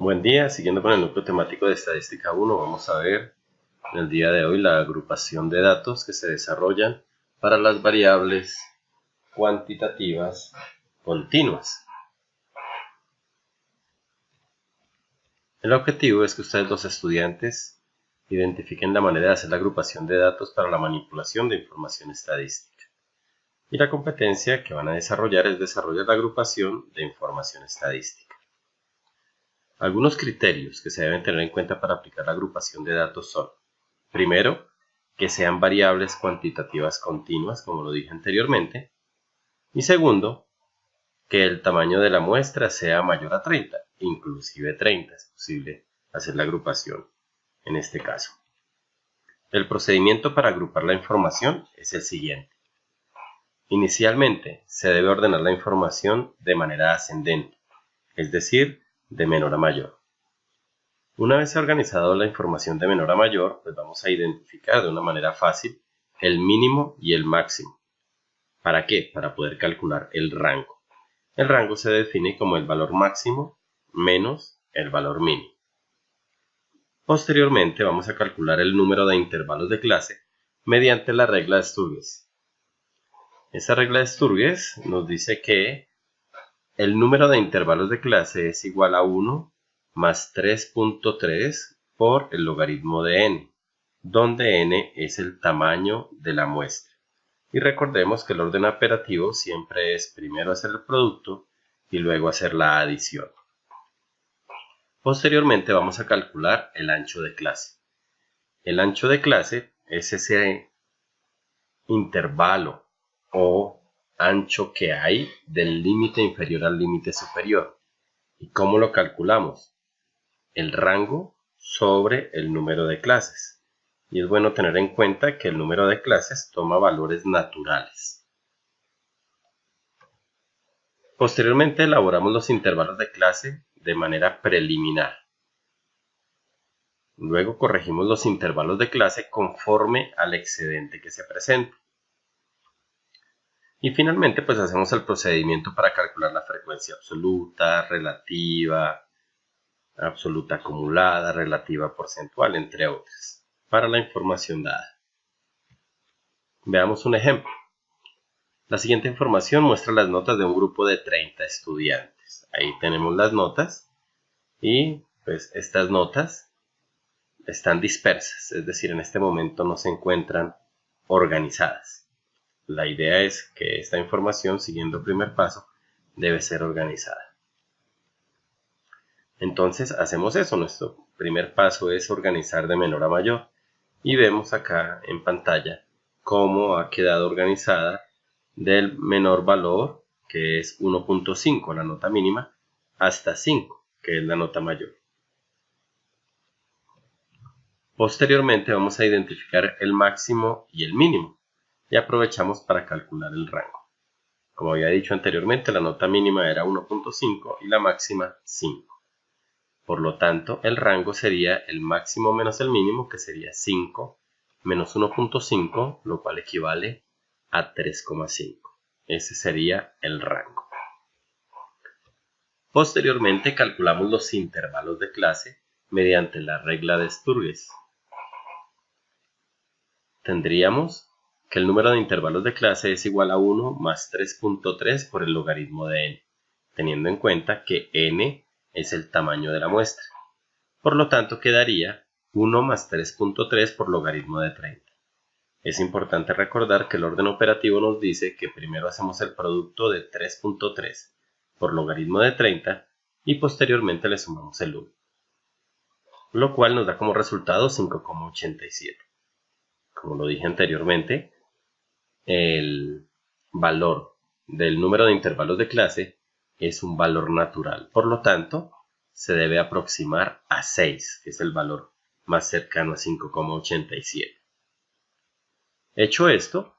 Buen día, siguiendo con el núcleo temático de Estadística 1, vamos a ver en el día de hoy la agrupación de datos que se desarrollan para las variables cuantitativas continuas. El objetivo es que ustedes, los estudiantes, identifiquen la manera de hacer la agrupación de datos para la manipulación de información estadística. Y la competencia que van a desarrollar es desarrollar la agrupación de información estadística. Algunos criterios que se deben tener en cuenta para aplicar la agrupación de datos son: primero, que sean variables cuantitativas continuas, como lo dije anteriormente, y segundo, que el tamaño de la muestra sea mayor a 30, inclusive 30, es posible hacer la agrupación en este caso. El procedimiento para agrupar la información es el siguiente. Inicialmente, se debe ordenar la información de manera ascendente, es decir, de menor a mayor. Una vez organizado la información de menor a mayor, pues vamos a identificar de una manera fácil el mínimo y el máximo. ¿Para qué? Para poder calcular el rango. El rango se define como el valor máximo menos el valor mínimo. Posteriormente vamos a calcular el número de intervalos de clase mediante la regla de Sturges. Esta regla de Sturges nos dice que el número de intervalos de clase es igual a 1 más 3.3 por el logaritmo de n, donde n es el tamaño de la muestra. Y recordemos que el orden operativo siempre es primero hacer el producto y luego hacer la adición. Posteriormente vamos a calcular el ancho de clase. El ancho de clase es ese intervalo o ancho que hay del límite inferior al límite superior. ¿Y cómo lo calculamos? El rango sobre el número de clases. Y es bueno tener en cuenta que el número de clases toma valores naturales. Posteriormente elaboramos los intervalos de clase de manera preliminar. Luego corregimos los intervalos de clase conforme al excedente que se presenta. Y finalmente pues hacemos el procedimiento para calcular la frecuencia absoluta, relativa, absoluta acumulada, relativa porcentual, entre otras, para la información dada. Veamos un ejemplo. La siguiente información muestra las notas de un grupo de 30 estudiantes. Ahí tenemos las notas y pues estas notas están dispersas, es decir, en este momento no se encuentran organizadas. La idea es que esta información, siguiendo el primer paso, debe ser organizada. Entonces hacemos eso. Nuestro primer paso es organizar de menor a mayor. Y vemos acá en pantalla cómo ha quedado organizada del menor valor, que es 1.5, la nota mínima, hasta 5, que es la nota mayor. Posteriormente vamos a identificar el máximo y el mínimo. Y aprovechamos para calcular el rango. Como había dicho anteriormente, la nota mínima era 1.5 y la máxima 5. Por lo tanto, el rango sería el máximo menos el mínimo, que sería 5 menos 1.5, lo cual equivale a 3,5. Ese sería el rango. Posteriormente, calculamos los intervalos de clase mediante la regla de Sturges. Tendríamos que el número de intervalos de clase es igual a 1 más 3.3 por el logaritmo de n, teniendo en cuenta que n es el tamaño de la muestra. Por lo tanto, quedaría 1 más 3.3 por logaritmo de 30. Es importante recordar que el orden operativo nos dice que primero hacemos el producto de 3.3 por logaritmo de 30 y posteriormente le sumamos el 1, lo cual nos da como resultado 5,87. Como lo dije anteriormente, el valor del número de intervalos de clase es un valor natural. Por lo tanto, se debe aproximar a 6, que es el valor más cercano a 5,87. Hecho esto,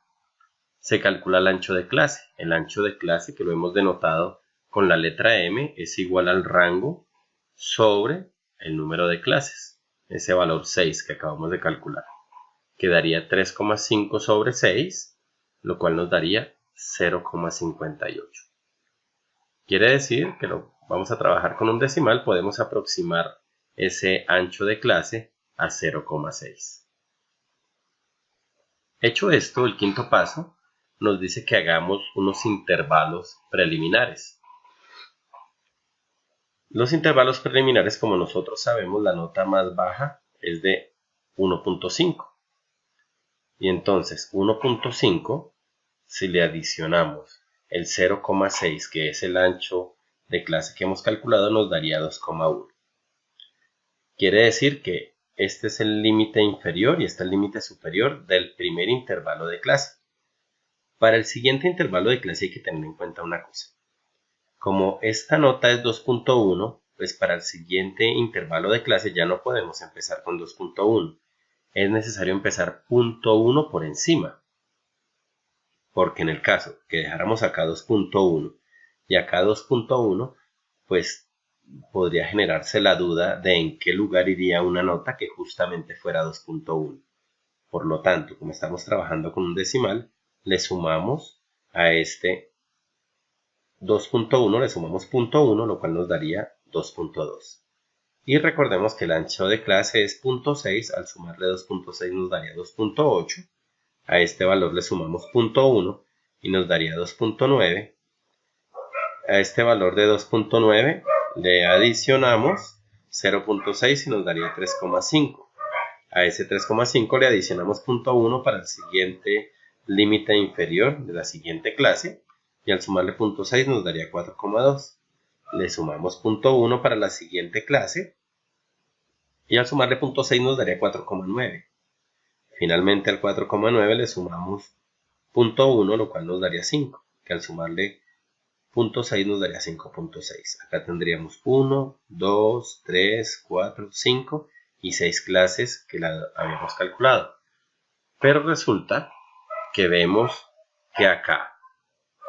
se calcula el ancho de clase. El ancho de clase, que lo hemos denotado con la letra M, es igual al rango sobre el número de clases, ese valor 6 que acabamos de calcular. Quedaría 3,5 sobre 6, lo cual nos daría 0,58. Quiere decir que vamos a trabajar con un decimal, podemos aproximar ese ancho de clase a 0,6. Hecho esto, el quinto paso nos dice que hagamos unos intervalos preliminares. Los intervalos preliminares, como nosotros sabemos, la nota más baja es de 1.5. Y entonces 1.5, si le adicionamos el 0,6, que es el ancho de clase que hemos calculado, nos daría 2,1. Quiere decir que este es el límite inferior y este es el límite superior del primer intervalo de clase. Para el siguiente intervalo de clase hay que tener en cuenta una cosa. Como esta nota es 2.1, pues para el siguiente intervalo de clase ya no podemos empezar con 2.1. Es necesario empezar 0.1 por encima. Porque en el caso que dejáramos acá 2.1 y acá 2.1, pues podría generarse la duda de en qué lugar iría una nota que justamente fuera 2.1. Por lo tanto, como estamos trabajando con un decimal, le sumamos a este 2.1, le sumamos 0.1, lo cual nos daría 2.2. Y recordemos que el ancho de clase es 0.6, al sumarle 2.6 nos daría 2.8. A este valor le sumamos 0.1 y nos daría 2.9. A este valor de 2.9 le adicionamos 0.6 y nos daría 3,5. A ese 3,5 le adicionamos 0.1 para el siguiente límite inferior de la siguiente clase y al sumarle 0.6 nos daría 4,2. Le sumamos 0.1 para la siguiente clase y al sumarle 0.6 nos daría 4,9. Finalmente al 4,9 le sumamos 0.1, lo cual nos daría 5, que al sumarle 0.6 nos daría 5.6. Acá tendríamos 1, 2, 3, 4, 5 y 6 clases que la habíamos calculado. Pero resulta que vemos que acá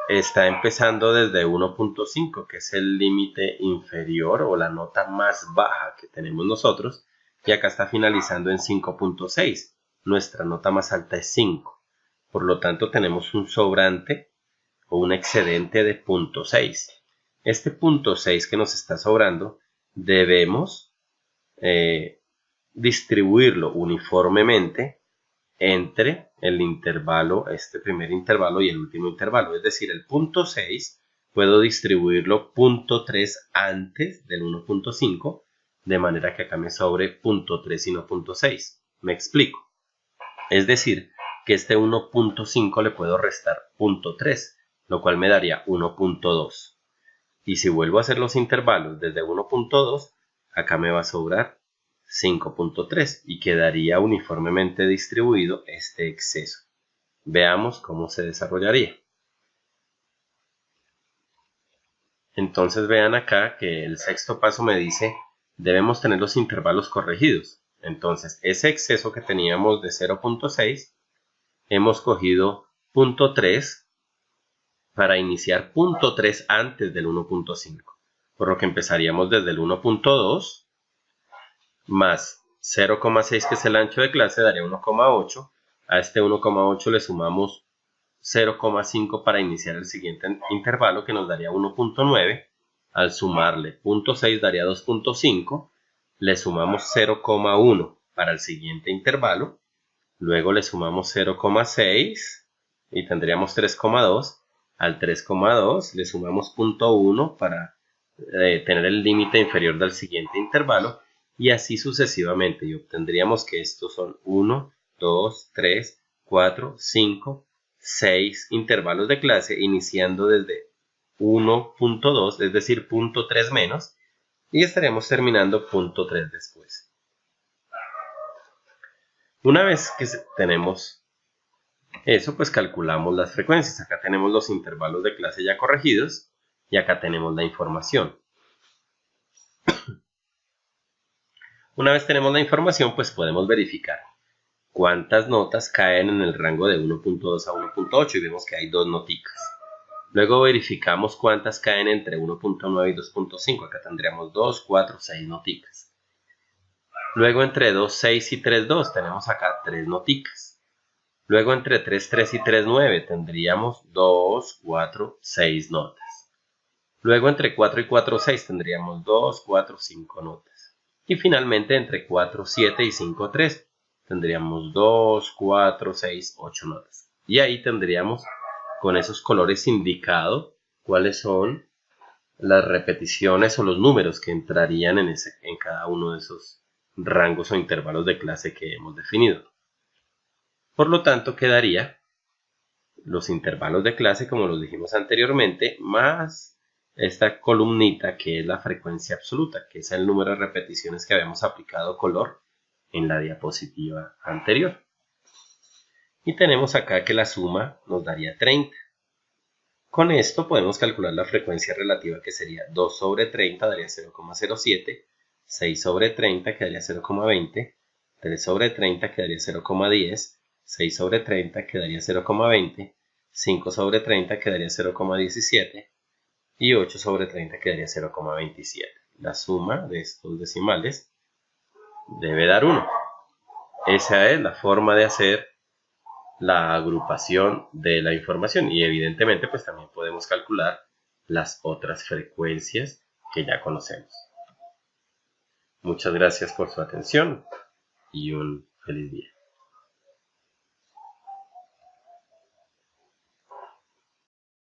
está empezando desde 1.5, que es el límite inferior o la nota más baja que tenemos nosotros, y acá está finalizando en 5.6. Nuestra nota más alta es 5. Por lo tanto, tenemos un sobrante o un excedente de 0.6. Este 0.6 que nos está sobrando, debemos distribuirlo uniformemente entre el intervalo, este primer intervalo y el último intervalo. Es decir, el 0.6 puedo distribuirlo 0.3 antes del 1.5, de manera que acá me sobre 0.3 y no 0.6. Me explico. Es decir, que este 1.5 le puedo restar 0.3, lo cual me daría 1.2. Y si vuelvo a hacer los intervalos desde 1.2, acá me va a sobrar 5.3 y quedaría uniformemente distribuido este exceso. Veamos cómo se desarrollaría. Entonces vean acá que el sexto paso me dice debemos tener los intervalos corregidos. Entonces ese exceso que teníamos de 0.6 hemos cogido 0.3 para iniciar 0.3 antes del 1.5, por lo que empezaríamos desde el 1.2 más 0,6 que es el ancho de clase daría 1,8. A este 1,8 le sumamos 0,5 para iniciar el siguiente intervalo que nos daría 1.9. Al sumarle 0.6 daría 2.5. Le sumamos 0,1 para el siguiente intervalo. Luego le sumamos 0,6 y tendríamos 3,2. Al 3,2 le sumamos 0.1 para tener el límite inferior del siguiente intervalo y así sucesivamente. Y obtendríamos que estos son 1, 2, 3, 4, 5, 6 intervalos de clase iniciando desde 1.2, es decir, 0.3 menos, y estaríamos terminando 0.3 después. Una vez que tenemos eso, pues calculamos las frecuencias. Acá tenemos los intervalos de clase ya corregidos y acá tenemos la información. Una vez tenemos la información, pues podemos verificar cuántas notas caen en el rango de 1.2 a 1.8 y vemos que hay 2 noticas. Luego verificamos cuántas caen entre 1.9 y 2.5. Acá tendríamos 2, 4, 6 noticas. Luego entre 2, 6 y 3, 2 tenemos acá 3 noticas. Luego entre 3, 3 y 3, 9 tendríamos 2, 4, 6 notas. Luego entre 4 y 4, 6 tendríamos 2, 4, 5 notas. Y finalmente entre 4, 7 y 5, 3 tendríamos 2, 4, 6, 8 notas. Y ahí tendríamos con esos colores indicado cuáles son las repeticiones o los números que entrarían en cada uno de esos rangos o intervalos de clase que hemos definido. Por lo tanto, quedaría los intervalos de clase, como los dijimos anteriormente, más esta columnita que es la frecuencia absoluta, que es el número de repeticiones que habíamos aplicado color en la diapositiva anterior. Y tenemos acá que la suma nos daría 30. Con esto podemos calcular la frecuencia relativa, que sería 2 sobre 30 daría 0,07, 6 sobre 30 quedaría 0,20, 3 sobre 30 quedaría 0,10, 6 sobre 30 quedaría 0,20, 5 sobre 30 quedaría 0,17 y 8 sobre 30 quedaría 0,27. La suma de estos decimales debe dar 1. Esa es la forma de hacer la agrupación de la información y evidentemente pues también podemos calcular las otras frecuencias que ya conocemos. Muchas gracias por su atención y un feliz día.